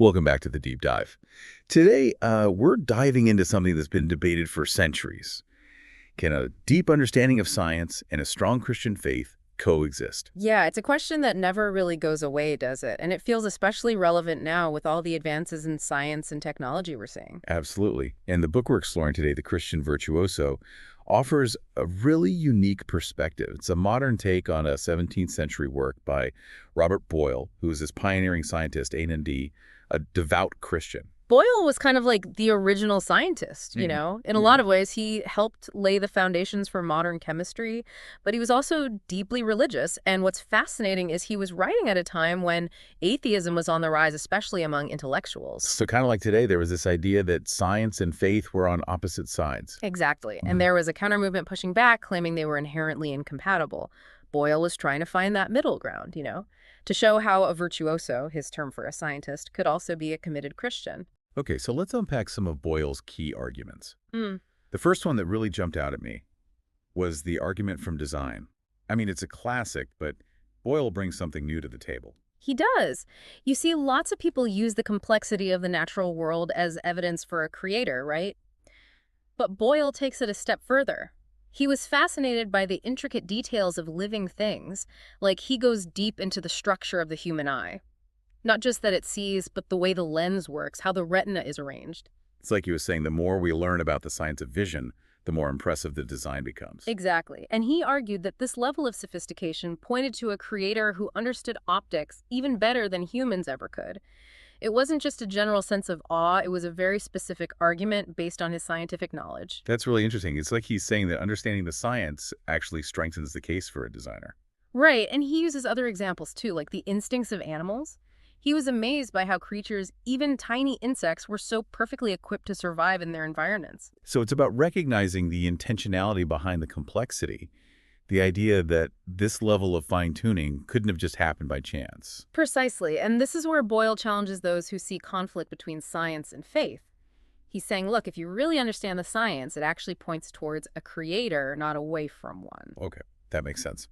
Welcome back to the Deep Dive. Today, we're diving into something that's been debated for centuries. Can a deep understanding of science and a strong Christian faith coexist? Yeah, it's a question that never really goes away, does it? And it feels especially relevant now with all the advances in science and technology we're seeing. Absolutely. And the book we're exploring today, The Christian Virtuoso, offers a really unique perspective. It's a modern take on a 17th century work by Robert Boyle, who is this pioneering scientist, A&D, a devout Christian. Boyle was kind of like the original scientist, you Mhm. know? In a Yeah. lot of ways, he helped lay the foundations for modern chemistry, but he was also deeply religious. And what's fascinating is he was writing at a time when atheism was on the rise, especially among intellectuals. So kind of like today, there was this idea that science and faith were on opposite sides. Exactly. And Mhm. there was a counter movement pushing back, claiming they were inherently incompatible. Boyle was trying to find that middle ground, to show how a virtuoso, his term for a scientist, could also be a committed Christian. Okay, so let's unpack some of Boyle's key arguments. Mm. The first one that really jumped out at me was the argument from design. I mean, it's a classic, but Boyle brings something new to the table. He does. You see, lots of people use the complexity of the natural world as evidence for a creator, right? But Boyle takes it a step further. He was fascinated by the intricate details of living things, like he goes deep into the structure of the human eye. Not just that it sees, but the way the lens works, how the retina is arranged. It's like he was saying, the more we learn about the science of vision, the more impressive the design becomes. Exactly. And he argued that this level of sophistication pointed to a creator who understood optics even better than humans ever could. It wasn't just a general sense of awe, it was a very specific argument based on his scientific knowledge. That's really interesting. It's like he's saying that understanding the science actually strengthens the case for a designer. Right, and he uses other examples too, like the instincts of animals. He was amazed by how creatures, even tiny insects, were so perfectly equipped to survive in their environments. So it's about recognizing the intentionality behind the complexity, the idea that this level of fine-tuning couldn't have just happened by chance. Precisely, and this is where Boyle challenges those who see conflict between science and faith. He's saying, look, if you really understand the science, it actually points towards a creator, not away from one. Okay, that makes sense.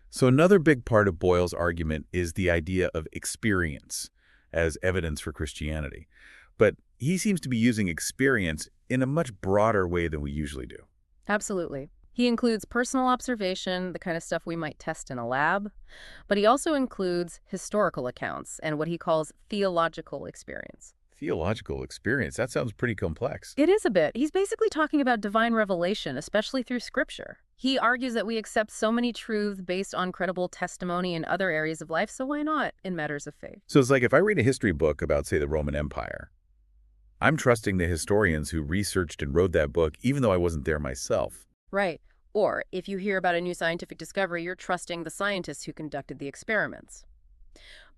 So another big part of Boyle's argument is the idea of experience as evidence for Christianity. But he seems to be using experience in a much broader way than we usually do. Absolutely. He includes personal observation, the kind of stuff we might test in a lab, but he also includes historical accounts and what he calls theological experience. Theological experience, that sounds pretty complex. It is a bit. He's basically talking about divine revelation, especially through scripture. He argues that we accept so many truths based on credible testimony in other areas of life, so why not in matters of faith? So it's like if I read a history book about, say, the Roman Empire, I'm trusting the historians who researched and wrote that book, even though I wasn't there myself. Right. Or if you hear about a new scientific discovery, you're trusting the scientists who conducted the experiments.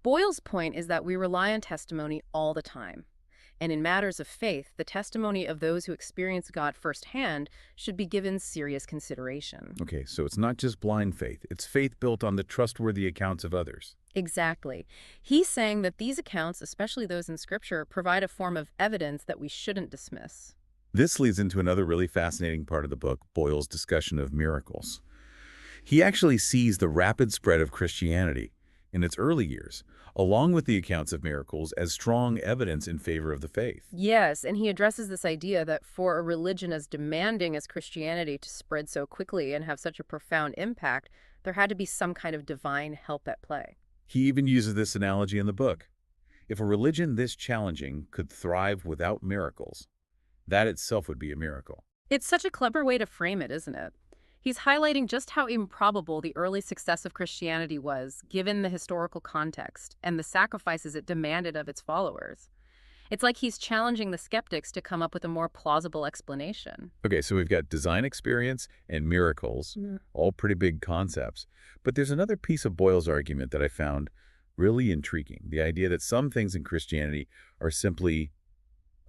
Boyle's point is that we rely on testimony all the time. And in matters of faith, the testimony of those who experience God firsthand should be given serious consideration. Okay, so it's not just blind faith. It's faith built on the trustworthy accounts of others. Exactly. He's saying that these accounts, especially those in Scripture, provide a form of evidence that we shouldn't dismiss. This leads into another really fascinating part of the book, Boyle's discussion of miracles. He actually sees the rapid spread of Christianity in its early years, along with the accounts of miracles, as strong evidence in favor of the faith. Yes, and he addresses this idea that for a religion as demanding as Christianity to spread so quickly and have such a profound impact, there had to be some kind of divine help at play. He even uses this analogy in the book. If a religion this challenging could thrive without miracles, that itself would be a miracle. It's such a clever way to frame it, isn't it? He's highlighting just how improbable the early success of Christianity was, given the historical context and the sacrifices it demanded of its followers. It's like he's challenging the skeptics to come up with a more plausible explanation. Okay, so we've got design experience and miracles, all pretty big concepts. But there's another piece of Boyle's argument that I found really intriguing, the idea that some things in Christianity are simply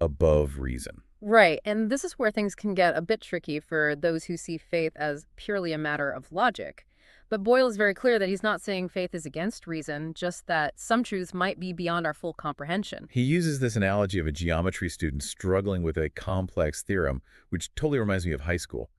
above reason. Right, and this is where things can get a bit tricky for those who see faith as purely a matter of logic. But Boyle is very clear that he's not saying faith is against reason, just that some truths might be beyond our full comprehension. He uses this analogy of a geometry student struggling with a complex theorem, which totally reminds me of high school.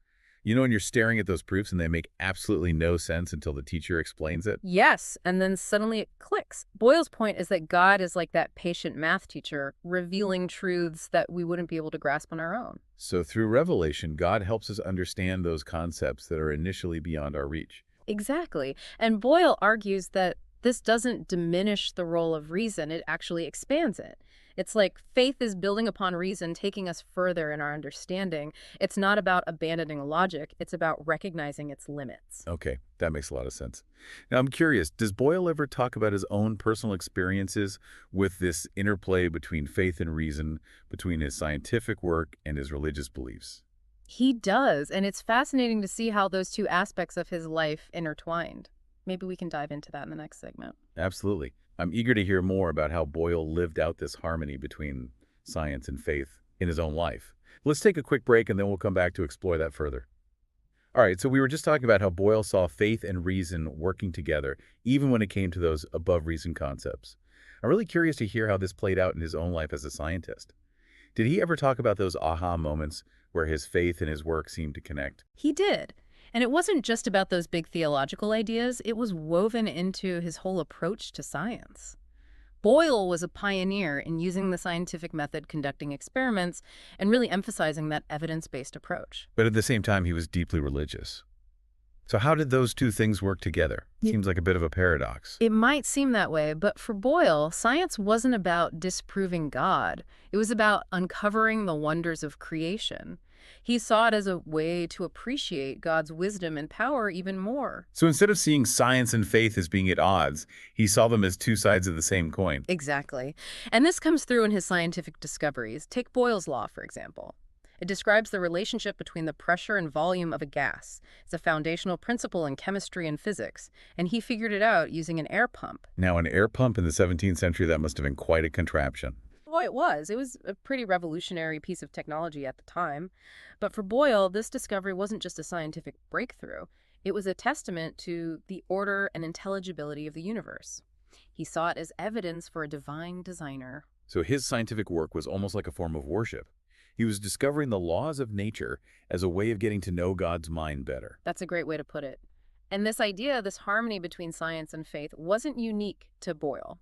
And you're staring at those proofs and they make absolutely no sense until the teacher explains it. Yes, and then suddenly it clicks. Boyle's point is that God is like that patient math teacher, revealing truths that we wouldn't be able to grasp on our own. So through revelation, God helps us understand those concepts that are initially beyond our reach. Exactly. And Boyle argues that this doesn't diminish the role of reason, it actually expands it. It's like faith is building upon reason, taking us further in our understanding. It's not about abandoning logic, it's about recognizing its limits. Okay, that makes a lot of sense. Now, I'm curious, does Boyle ever talk about his own personal experiences with this interplay between faith and reason, between his scientific work and his religious beliefs? He does, and it's fascinating to see how those two aspects of his life intertwined. Maybe we can dive into that in the next segment. Absolutely. I'm eager to hear more about how Boyle lived out this harmony between science and faith in his own life. Let's take a quick break and then we'll come back to explore that further. All right, so we were just talking about how Boyle saw faith and reason working together, even when it came to those above reason concepts. I'm really curious to hear how this played out in his own life as a scientist. Did he ever talk about those aha moments where his faith and his work seemed to connect? He did. And it wasn't just about those big theological ideas, it was woven into his whole approach to science. Boyle was a pioneer in using the scientific method, conducting experiments, and really emphasizing that evidence-based approach. But at the same time, he was deeply religious. So how did those two things work together? Seems like a bit of a paradox. It might seem that way, but for Boyle, science wasn't about disproving God. It was about uncovering the wonders of creation. He saw it as a way to appreciate God's wisdom and power even more. So instead of seeing science and faith as being at odds, he saw them as two sides of the same coin. Exactly. And this comes through in his scientific discoveries. Take Boyle's law, for example. It describes the relationship between the pressure and volume of a gas. It's a foundational principle in chemistry and physics, and he figured it out using an air pump. Now, an air pump in the 17th century, that must have been quite a contraption. Oh, it was. It was a pretty revolutionary piece of technology at the time. But for Boyle, this discovery wasn't just a scientific breakthrough. It was a testament to the order and intelligibility of the universe. He saw it as evidence for a divine designer. So his scientific work was almost like a form of worship. He was discovering the laws of nature as a way of getting to know God's mind better. That's a great way to put it. And this idea, this harmony between science and faith, wasn't unique to Boyle.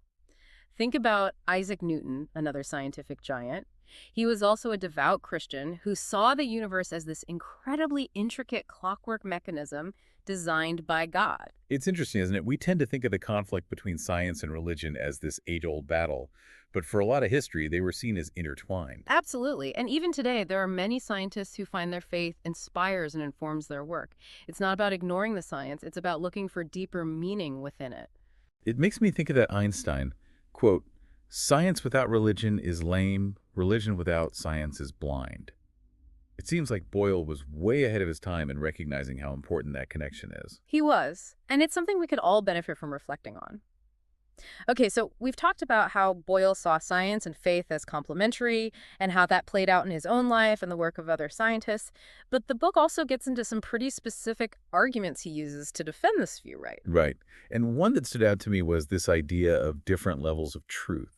Think about Isaac Newton, another scientific giant. He was also a devout Christian who saw the universe as this incredibly intricate clockwork mechanism designed by God. It's interesting, isn't it? We tend to think of the conflict between science and religion as this age-old battle, but for a lot of history, they were seen as intertwined. Absolutely. And even today, there are many scientists who find their faith inspires and informs their work. It's not about ignoring the science, it's about looking for deeper meaning within it. It makes me think of that Einstein quote, "Science without religion is lame, religion without science is blind." It seems like Boyle was way ahead of his time in recognizing how important that connection is. He was. And it's something we could all benefit from reflecting on. Okay, so we've talked about how Boyle saw science and faith as complementary and how that played out in his own life and the work of other scientists. But the book also gets into some pretty specific arguments he uses to defend this view, right? Right. And one that stood out to me was this idea of different levels of truth.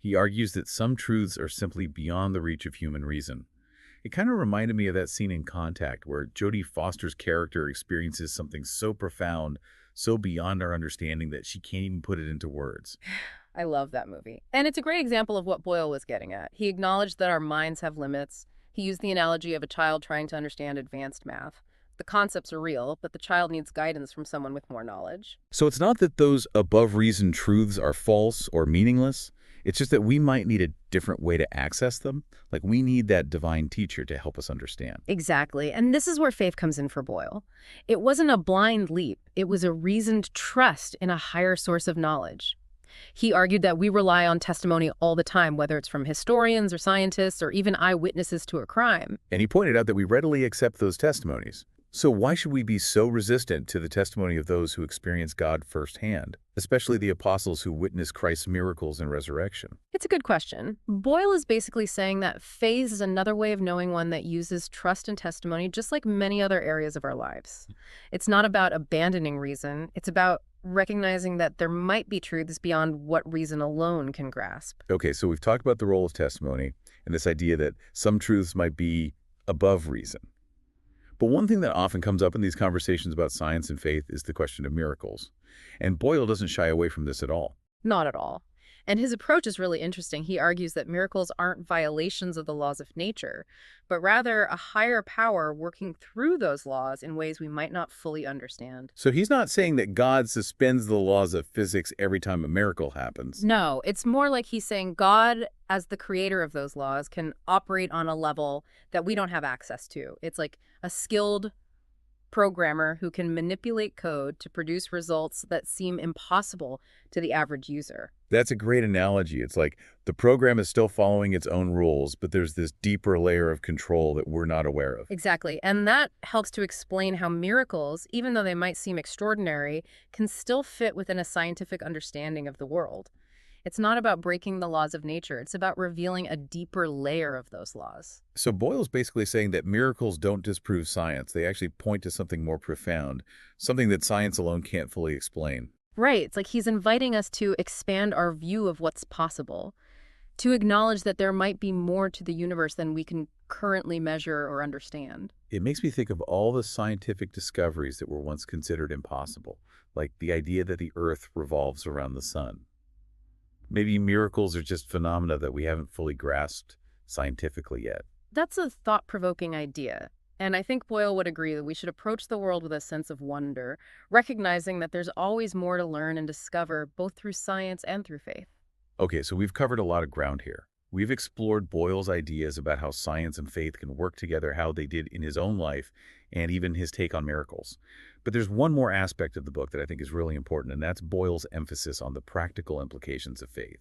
He argues that some truths are simply beyond the reach of human reason. It kind of reminded me of that scene in Contact where Jodie Foster's character experiences something so profound, so beyond our understanding that she can't even put it into words. I love that movie. And it's a great example of what Boyle was getting at. He acknowledged that our minds have limits. He used the analogy of a child trying to understand advanced math. The concepts are real, but the child needs guidance from someone with more knowledge. So it's not that those above reason truths are false or meaningless. It's just that we might need a different way to access them. Like we need that divine teacher to help us understand. Exactly. And this is where faith comes in for Boyle. It wasn't a blind leap. It was a reasoned trust in a higher source of knowledge. He argued that we rely on testimony all the time, whether it's from historians or scientists or even eyewitnesses to a crime. And he pointed out that we readily accept those testimonies. So why should we be so resistant to the testimony of those who experience God firsthand, especially the apostles who witnessed Christ's miracles and resurrection? It's a good question. Boyle is basically saying that faith is another way of knowing one that uses trust and testimony just like many other areas of our lives. It's not about abandoning reason. It's about recognizing that there might be truths beyond what reason alone can grasp. Okay, so we've talked about the role of testimony and this idea that some truths might be above reason. But one thing that often comes up in these conversations about science and faith is the question of miracles. And Boyle doesn't shy away from this at all. Not at all. And his approach is really interesting. He argues that miracles aren't violations of the laws of nature, but rather a higher power working through those laws in ways we might not fully understand. So he's not saying that God suspends the laws of physics every time a miracle happens. No, it's more like he's saying God, as the creator of those laws, can operate on a level that we don't have access to. It's like a skilled programmer who can manipulate code to produce results that seem impossible to the average user. That's a great analogy. It's like the program is still following its own rules, but there's this deeper layer of control that we're not aware of. Exactly. And that helps to explain how miracles, even though they might seem extraordinary, can still fit within a scientific understanding of the world. It's not about breaking the laws of nature. It's about revealing a deeper layer of those laws. So Boyle's basically saying that miracles don't disprove science. They actually point to something more profound, something that science alone can't fully explain. Right. It's like he's inviting us to expand our view of what's possible, to acknowledge that there might be more to the universe than we can currently measure or understand. It makes me think of all the scientific discoveries that were once considered impossible, like the idea that the Earth revolves around the sun. Maybe miracles are just phenomena that we haven't fully grasped scientifically yet. That's a thought-provoking idea. And I think Boyle would agree that we should approach the world with a sense of wonder, recognizing that there's always more to learn and discover, both through science and through faith. Okay, so we've covered a lot of ground here. We've explored Boyle's ideas about how science and faith can work together, how they did in his own life, and even his take on miracles. But there's one more aspect of the book that I think is really important, and that's Boyle's emphasis on the practical implications of faith.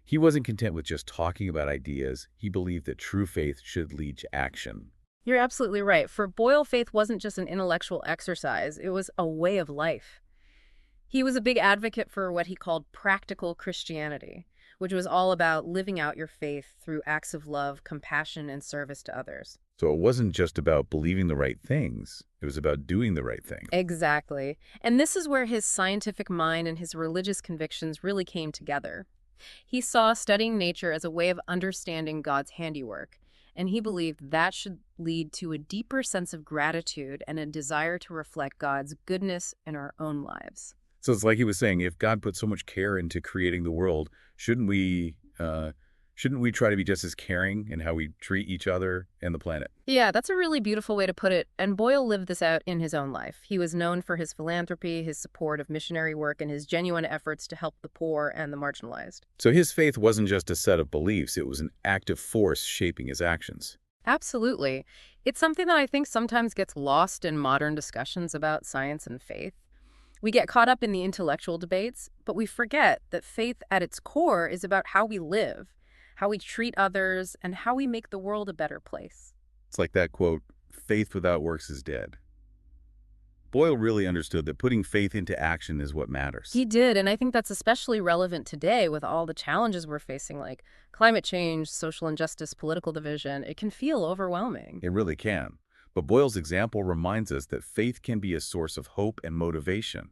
He wasn't content with just talking about ideas. He believed that true faith should lead to action. You're absolutely right. For Boyle, faith wasn't just an intellectual exercise, it was a way of life. He was a big advocate for what he called practical Christianity, which was all about living out your faith through acts of love, compassion, and service to others. So it wasn't just about believing the right things. It was about doing the right thing. Exactly. And this is where his scientific mind and his religious convictions really came together. He saw studying nature as a way of understanding God's handiwork, and he believed that should lead to a deeper sense of gratitude and a desire to reflect God's goodness in our own lives. So it's like he was saying, if God put so much care into creating the world, shouldn't we try to be just as caring in how we treat each other and the planet? Yeah, that's a really beautiful way to put it, and Boyle lived this out in his own life. He was known for his philanthropy, his support of missionary work, and his genuine efforts to help the poor and the marginalized. So his faith wasn't just a set of beliefs, it was an active force shaping his actions. Absolutely. It's something that I think sometimes gets lost in modern discussions about science and faith. We get caught up in the intellectual debates, but we forget that faith at its core is about how we live, how we treat others, and how we make the world a better place. It's like that quote, faith without works is dead. Boyle really understood that putting faith into action is what matters. He did, and I think that's especially relevant today with all the challenges we're facing, like climate change, social injustice, political division. It can feel overwhelming. It really can. But Boyle's example reminds us that faith can be a source of hope and motivation.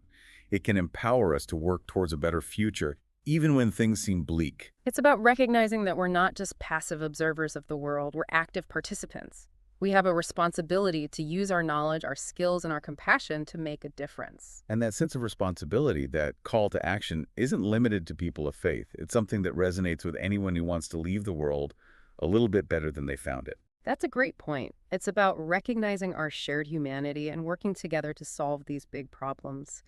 It can empower us to work towards a better future, even when things seem bleak. It's about recognizing that we're not just passive observers of the world, we're active participants. We have a responsibility to use our knowledge, our skills, and our compassion to make a difference. And that sense of responsibility, that call to action, isn't limited to people of faith. It's something that resonates with anyone who wants to leave the world a little bit better than they found it. That's a great point. It's about recognizing our shared humanity and working together to solve these big problems.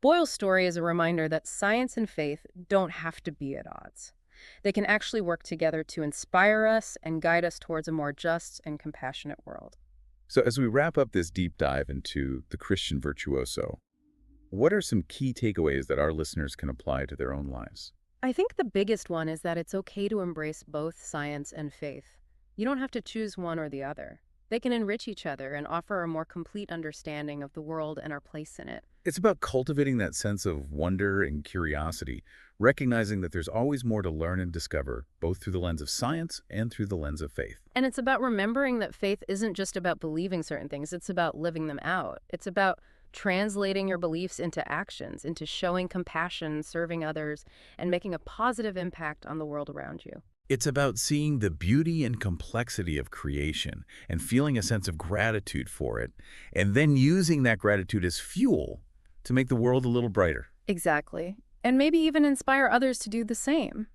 Boyle's story is a reminder that science and faith don't have to be at odds. They can actually work together to inspire us and guide us towards a more just and compassionate world. So as we wrap up this deep dive into the Christian Virtuoso, what are some key takeaways that our listeners can apply to their own lives? I think the biggest one is that it's okay to embrace both science and faith. You don't have to choose one or the other. They can enrich each other and offer a more complete understanding of the world and our place in it. It's about cultivating that sense of wonder and curiosity, recognizing that there's always more to learn and discover, both through the lens of science and through the lens of faith. And it's about remembering that faith isn't just about believing certain things, it's about living them out. It's about translating your beliefs into actions, into showing compassion, serving others, and making a positive impact on the world around you. It's about seeing the beauty and complexity of creation and feeling a sense of gratitude for it, and then using that gratitude as fuel to make the world a little brighter. Exactly. And maybe even inspire others to do the same.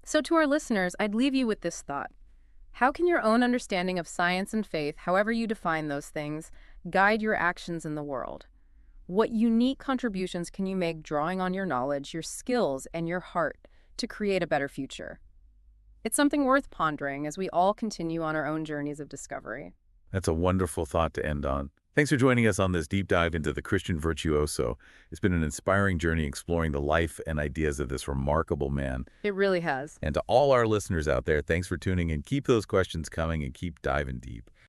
So to our listeners, I'd leave you with this thought. How can your own understanding of science and faith, however you define those things, guide your actions in the world? What unique contributions can you make drawing on your knowledge, your skills, and your heart to create a better future? It's something worth pondering as we all continue on our own journeys of discovery. That's a wonderful thought to end on. Thanks for joining us on this deep dive into the Christian Virtuoso. It's been an inspiring journey exploring the life and ideas of this remarkable man. It really has. And to all our listeners out there, thanks for tuning in. Keep those questions coming and keep diving deep.